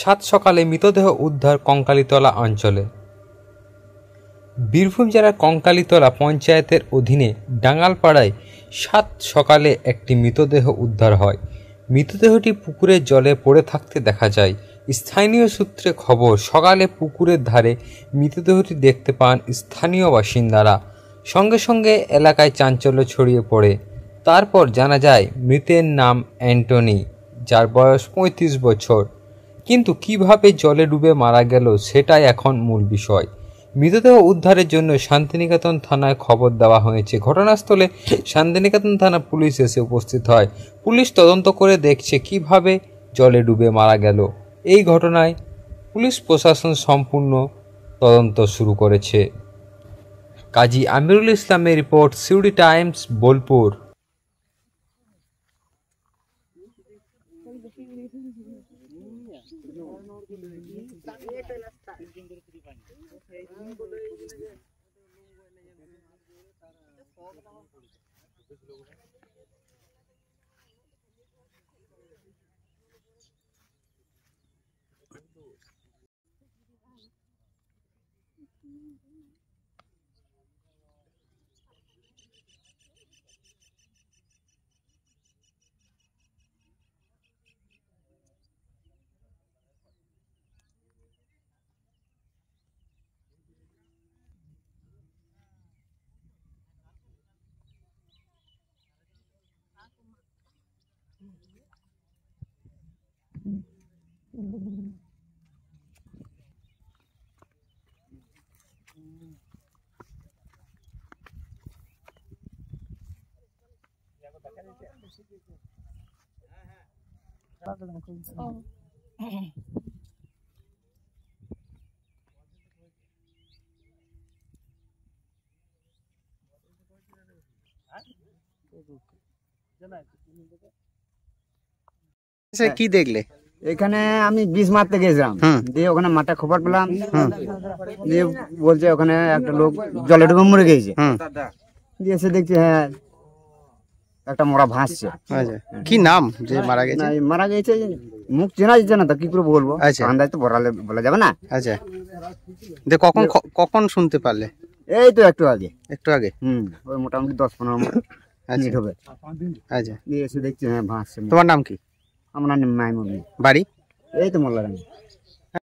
সাত সকালে মৃতদেহ উদ্ধার কঙ্কালীতলা অঞ্চলে। বীরভূম জেলার কঙ্কালীতলা পঞ্চায়েতের অধীনে ডাঙ্গালপাড়ায় সাত সকালে একটি মৃতদেহ উদ্ধার হয়। মৃতদেহটি পুকুরের জলে পড়ে থাকতে দেখা যায়। স্থানীয় সূত্রে খবর, সকালে পুকুরের ধারে মৃতদেহটি দেখতে পান স্থানীয় বাসিন্দারা। সঙ্গে সঙ্গে এলাকায় চাঞ্চল্য ছড়িয়ে পড়ে। তারপর জানা যায় মৃতের নাম অ্যান্টনি, যার বয়স ৩৫ বছর। কিন্তু কিভাবে জলে ডুবে মারা গেল সেটাই এখন মূল বিষয়। মৃতদেহ উদ্ধারের জন্য শান্তিনিকেতন থানায় খবর দেওয়া হয়েছে। ঘটনাস্থলে শান্তিনিকেতন থানা পুলিশ এসে উপস্থিত হয়। পুলিশ তদন্ত করে দেখছে কিভাবে জলে ডুবে মারা গেল। এই ঘটনায় পুলিশ প্রশাসন সম্পূর্ণ তদন্ত শুরু করেছে। কাজী আমিরুল ইসলামের রিপোর্ট, সিউড়ি টাইমস, বোলপুর। কি দেখলে? এখানে আমি বিষ মারতে গেছিলাম, দিয়ে ওখানে মাঠে খবর পেলাম, দিয়ে বলছে ওখানে একটা লোক জলে ডুবে মরে গেছে। দিয়ে এসে দেখছি হ্যাঁ একটা মোড়া ভাসছে। কি নাম যে মারা গেছে? মারা গেছে মুখ চেনা যাচ্ছে না, তো কি করে বলবো, আন্দাজ তো বলা যাবে না। আচ্ছা, কখন কখন শুনতে পারলে? এই তো একটু আগে। একটু আগে? ওই মোটামুটি 10-15 মিনিট হবে। আচ্ছা, দিয়ে এসে দেখছি হ্যাঁ ভাসছে। তোমার নাম কি? আমার নাম মাইমুন। বাড়ি? এই তো মোল্লারানি।